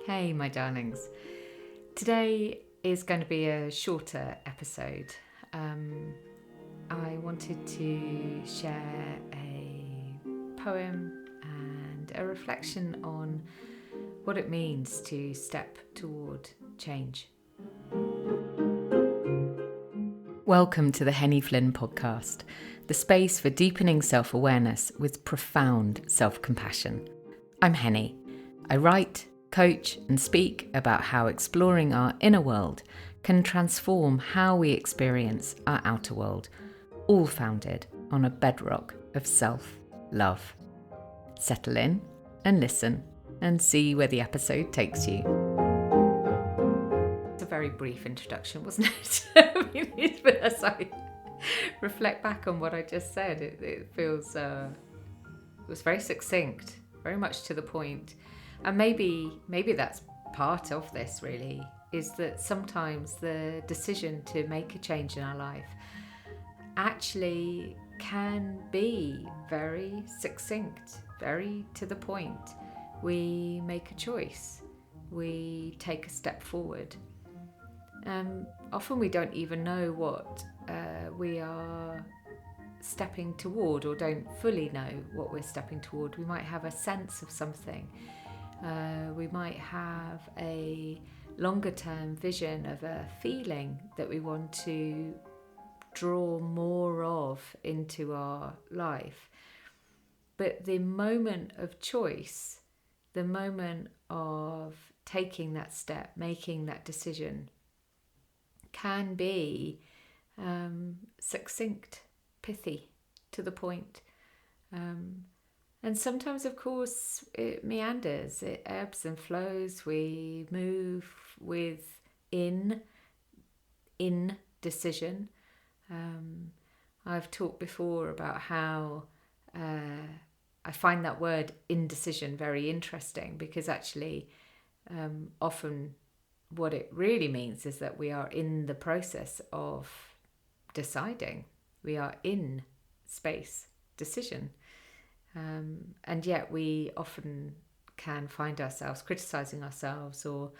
Hey, my darlings. Today is going to be a shorter episode. I wanted to share a poem and a reflection on what it means to step toward change. Welcome to the Henny podcast, the space for deepening self-awareness with profound self-compassion. I'm Henny. I write, coach and speak about how exploring our inner world can transform how we experience our outer world, all founded on a bedrock of self-love. Settle in and listen and see where the episode takes you. It's a very brief introduction, wasn't it? But as I reflect back on what I just said, it feels it was very succinct, very much to the point. And maybe that's part of this, really, is that sometimes the decision to make a change in our life actually can be very succinct, very to the point. We make a choice, we take a step forward. Often we don't even know what we are stepping toward, or don't fully know what we're stepping toward. We might have a sense of something. We might have a longer term vision of a feeling that we want to draw more of into our life. But the moment of choice, the moment of taking that step, making that decision, can be succinct, pithy, to the point. And sometimes, of course, it meanders, it ebbs and flows. We move with indecision. I've talked before about how I find that word indecision very interesting, because actually often what it really means is that we are in the process of deciding. We are in space decision. And yet we often can find ourselves criticizing ourselves, or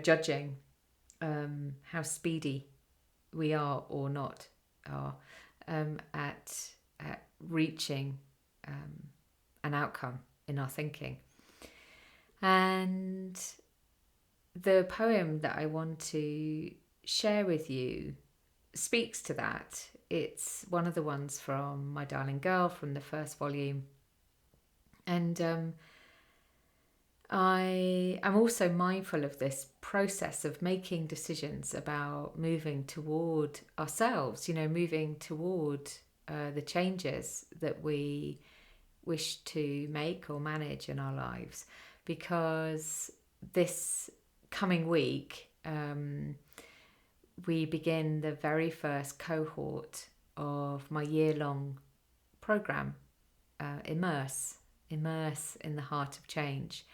judging how speedy we are or not are at reaching an outcome in our thinking. And the poem that I want to share with you speaks to that. It's one of the ones from My Darling Girl, from the first volume. And I am also mindful of this process of making decisions about moving toward ourselves, moving toward the changes that we wish to make or manage in our lives. Because this coming week, we begin the very first cohort of my year-long program, Immerse in the Heart of Change.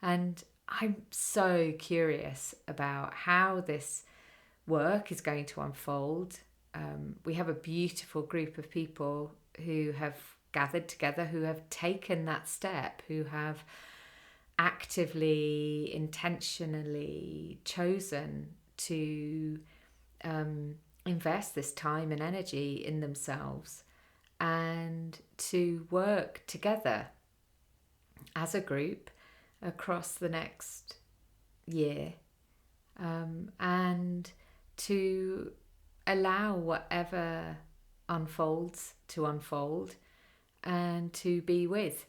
And I'm so curious about how this work is going to unfold. We have a beautiful group of people who have gathered together, who have taken that step, who have actively, intentionally chosen to invest this time and energy in themselves, and to work together as a group across the next year, and to allow whatever unfolds to unfold, and to be with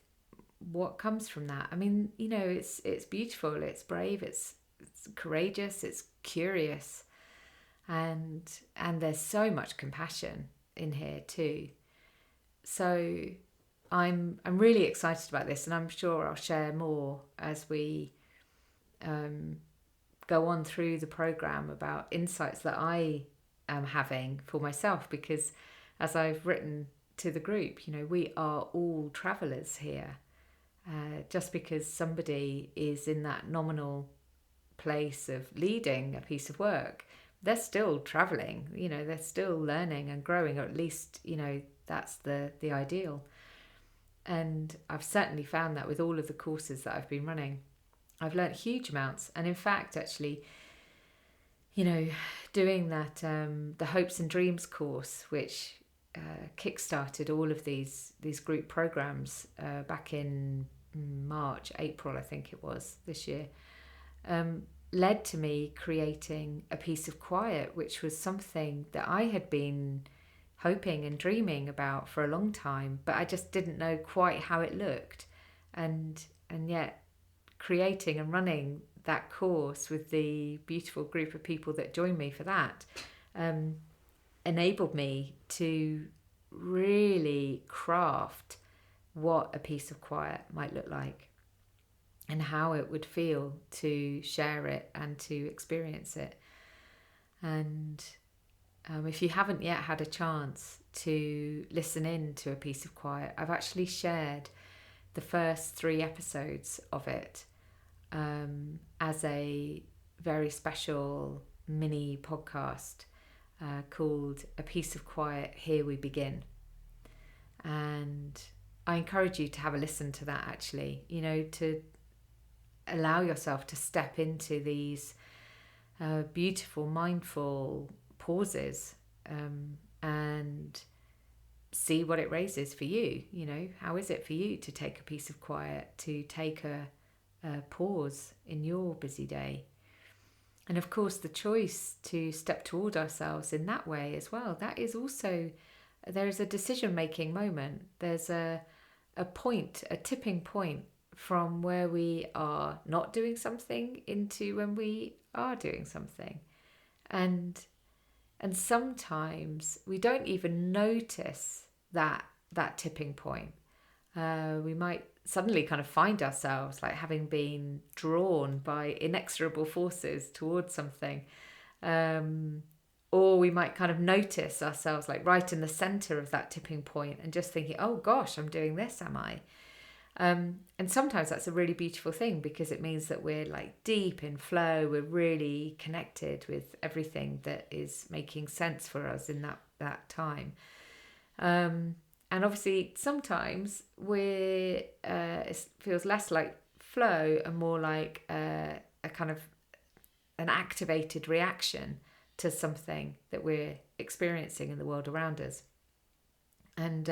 what comes from that. I mean, it's beautiful, it's brave, it's courageous, it's curious, and there's so much compassion in here too. So I'm really excited about this, and I'm sure I'll share more as we go on through the program about insights that I am having for myself, because as I've written to the group, we are all travelers here. Just because somebody is in that nominal place of leading a piece of work, they're still traveling, they're still learning and growing, or at least, that's the ideal. And I've certainly found that with all of the courses that I've been running. I've learnt huge amounts. And in fact, actually, doing that, the Hopes and Dreams course, which kickstarted all of these group programs back in March, April, I think it was, this year, led to me creating a piece of quiet, which was something that I had been hoping and dreaming about for a long time, but I just didn't know quite how it looked. And yet creating and running that course with the beautiful group of people that joined me for that enabled me to really craft what a piece of quiet might look like and how it would feel to share it and to experience it. And if you haven't yet had a chance to listen in to a piece of quiet, I've actually shared the first 3 episodes of it as a very special mini podcast called A Piece of Quiet, Here We Begin. And I encourage you to have a listen to that, actually, to allow yourself to step into these beautiful, mindful pauses and see what it raises for you. How is it for you to take a piece of quiet, to take a pause in your busy day? And of course, the choice to step toward ourselves in that way as well, that is also, there is a decision-making moment. There's a point, a tipping point from where we are not doing something into when we are doing something. And sometimes we don't even notice that tipping point. We might suddenly kind of find ourselves like having been drawn by inexorable forces towards something. Or we might kind of notice ourselves like right in the center of that tipping point and just thinking, oh gosh, I'm doing this, am I? And sometimes that's a really beautiful thing because it means that we're like deep in flow. We're really connected with everything that is making sense for us in that time. And obviously sometimes it feels less like flow and more like a kind of an activated reaction to something that we're experiencing in the world around us. And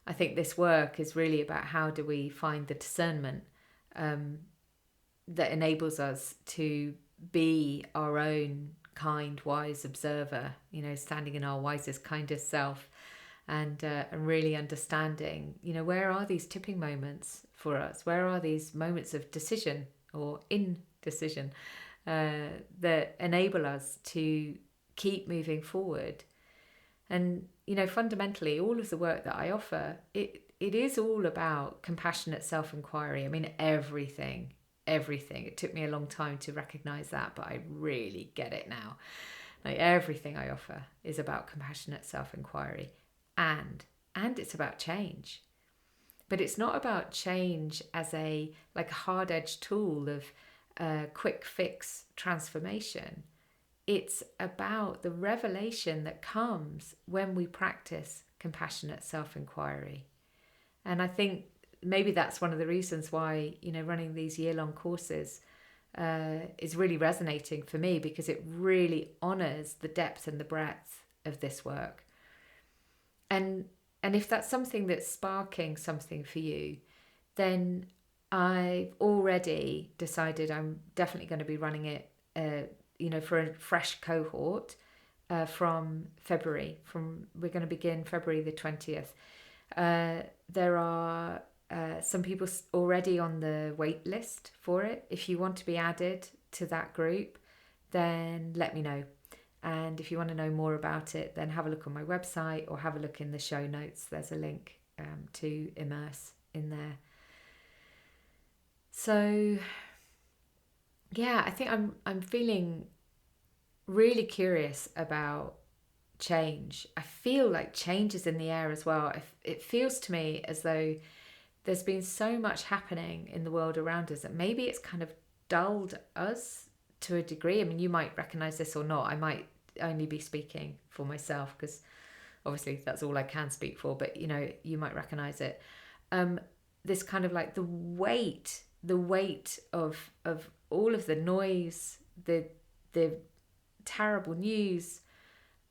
I think this work is really about how do we find the discernment that enables us to be our own kind, wise observer, standing in our wisest, kindest self, and really understanding, where are these tipping moments for us? Where are these moments of decision or indecision that enable us to keep moving forward? And, fundamentally, all of the work that I offer, it is all about compassionate self-inquiry. I mean, everything. It took me a long time to recognize that, but I really get it now. Like everything I offer is about compassionate self-inquiry, and it's about change. But it's not about change as a hard-edged tool of quick fix transformation. It's about the revelation that comes when we practice compassionate self-inquiry. And I think maybe that's one of the reasons why, running these year-long courses is really resonating for me, because it really honors the depth and the breadth of this work. And if that's something that's sparking something for you, then I've already decided I'm definitely going to be running it for a fresh cohort from February. We're going to begin February the 20th. There are some people already on the wait list for it. If you want to be added to that group, then let me know. And if you want to know more about it, then have a look on my website or have a look in the show notes. There's a link to Immerse in there. So yeah, I think I'm feeling really curious about change. I feel like change is in the air as well. It feels to me as though there's been so much happening in the world around us that maybe it's kind of dulled us to a degree. I mean, you might recognize this or not. I might only be speaking for myself because obviously that's all I can speak for, but you might recognize it. this kind of like the weight of all of the noise, the terrible news,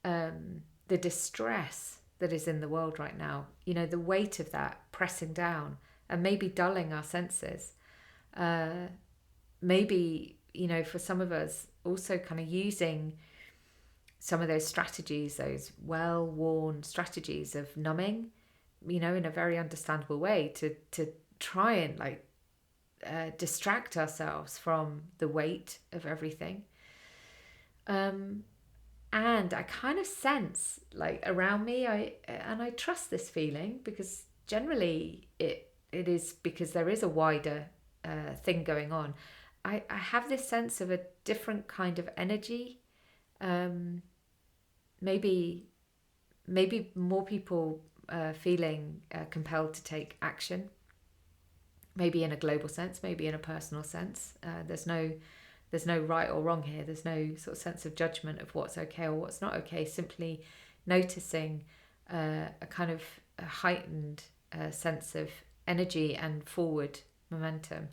the distress that is in the world right now, the weight of that pressing down and maybe dulling our senses. Maybe, for some of us, also kind of using some of those strategies, those well-worn strategies of numbing, in a very understandable way to try and like distract ourselves from the weight of everything. And I kind of sense like around me, I trust this feeling, because generally it is because there is a wider thing going on. I have this sense of a different kind of energy. Maybe more people feeling compelled to take action. Maybe in a global sense, maybe in a personal sense. There's no right or wrong here. There's no sort of sense of judgment of what's okay or what's not okay. Simply noticing a kind of a heightened sense of energy and forward momentum.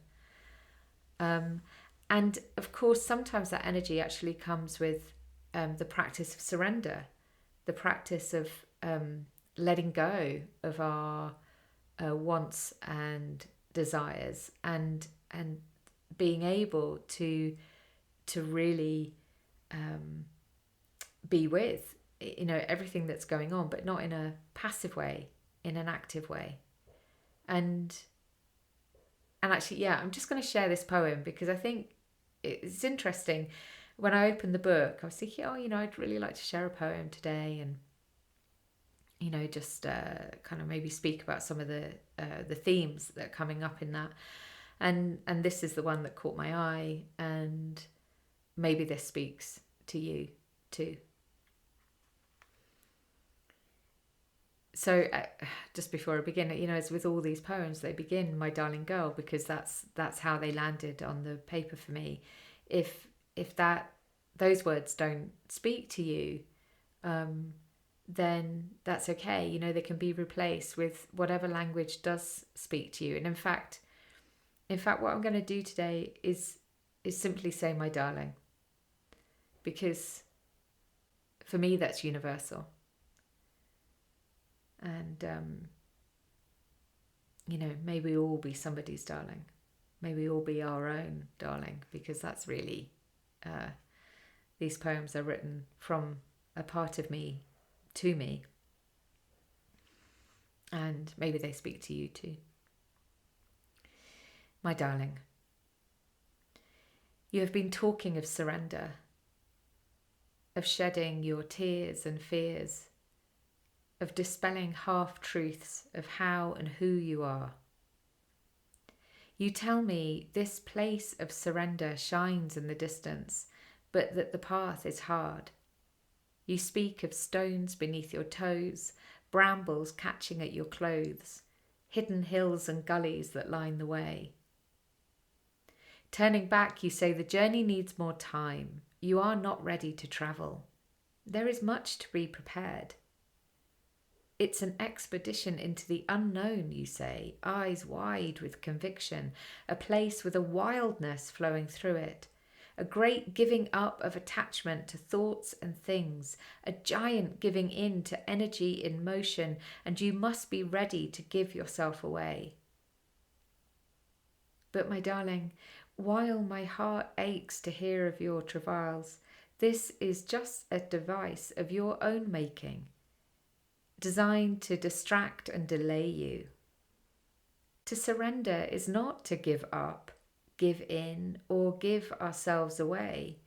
And of course, sometimes that energy actually comes with the practice of surrender, the practice of letting go of our wants and desires, and being able to really be with everything that's going on, but not in a passive way, in an active way. And actually, yeah, I'm just going to share this poem because I think it's interesting. When I opened the book, I was thinking, I'd really like to share a poem today, and just kind of maybe speak about some of the themes that are coming up in that. And this is the one that caught my eye, and maybe this speaks to you too. So just before I begin, as with all these poems, they begin "My darling girl," because that's how they landed on the paper for me. If those words don't speak to you, then that's okay. They can be replaced with whatever language does speak to you. And in fact, what I'm going to do today is simply say "my darling," because for me that's universal. And may we all be somebody's darling. May we all be our own darling, because that's really these poems are written from a part of me to me, and maybe they speak to you too. My darling, you have been talking of surrender, of shedding your tears and fears, of dispelling half-truths of how and who you are. You tell me this place of surrender shines in the distance, but that the path is hard. You speak of stones beneath your toes, brambles catching at your clothes, hidden hills and gullies that line the way. Turning back, you say the journey needs more time. You are not ready to travel. There is much to be prepared. It's an expedition into the unknown, you say, eyes wide with conviction, a place with a wildness flowing through it, a great giving up of attachment to thoughts and things, a giant giving in to energy in motion, and you must be ready to give yourself away. But my darling, while my heart aches to hear of your travails, this is just a device of your own making, designed to distract and delay you. To surrender is not to give up, give in, or give ourselves away.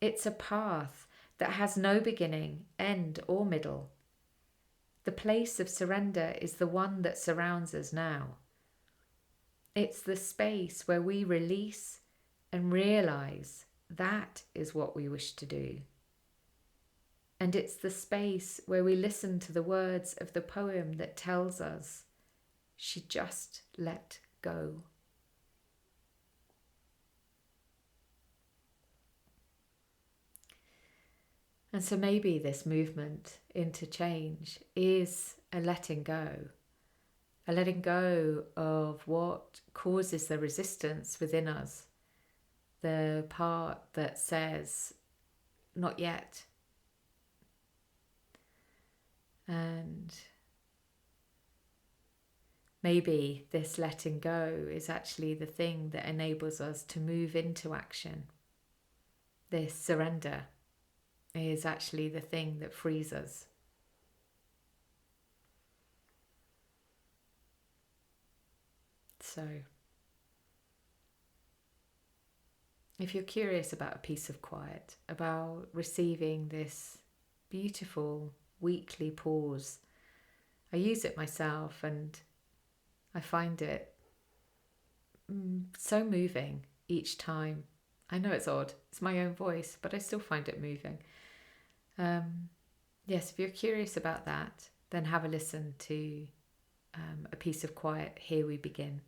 It's a path that has no beginning, end, or middle. The place of surrender is the one that surrounds us now. It's the space where we release and realize that is what we wish to do. And it's the space where we listen to the words of the poem that tells us she just let go. And so maybe this movement into change is a letting go a letting go of what causes the resistance within us, the part that says, not yet. And maybe this letting go is actually the thing that enables us to move into action. This surrender is actually the thing that frees us. So, if you're curious about a piece of quiet, about receiving this beautiful weekly pause, I use it myself and I find it so moving each time. I know it's odd, it's my own voice, but I still find it moving. Yes, if you're curious about that, then have a listen to A Piece of Quiet, Here We Begin.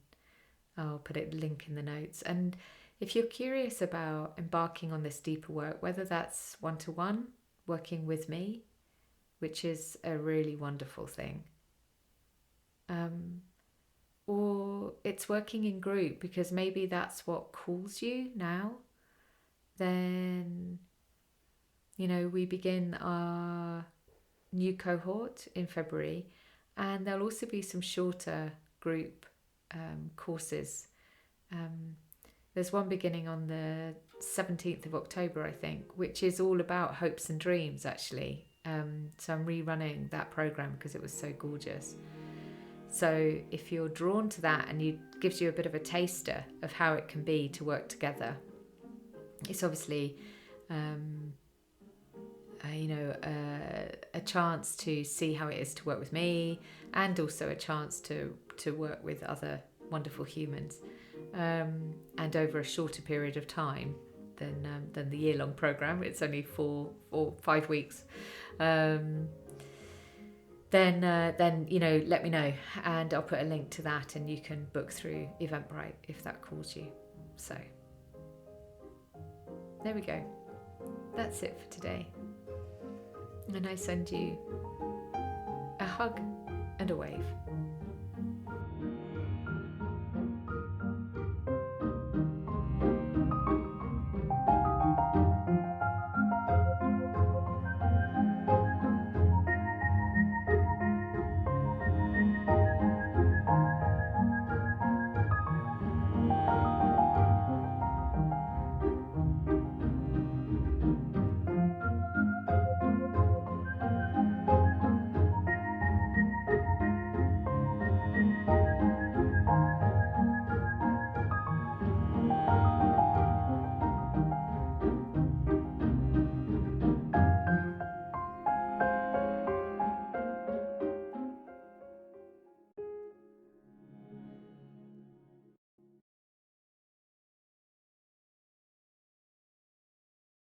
I'll put a link in the notes. And if you're curious about embarking on this deeper work, whether that's one-to-one, working with me, which is a really wonderful thing, or it's working in group because maybe that's what calls you now, then, we begin our new cohort in February, and there'll also be some shorter group courses. There's one beginning on the 17th of October, I think, which is all about hopes and dreams, actually. So I'm rerunning that program because it was so gorgeous. So if you're drawn to that and it gives you a bit of a taster of how it can be to work together, it's obviously a chance to see how it is to work with me, and also a chance to work with other wonderful humans, and over a shorter period of time than the year-long program. It's only 4 or 5 weeks. Then let me know, and I'll put a link to that, and you can book through Eventbrite if that calls you. So there we go. That's it for today. And I send you a hug and a wave.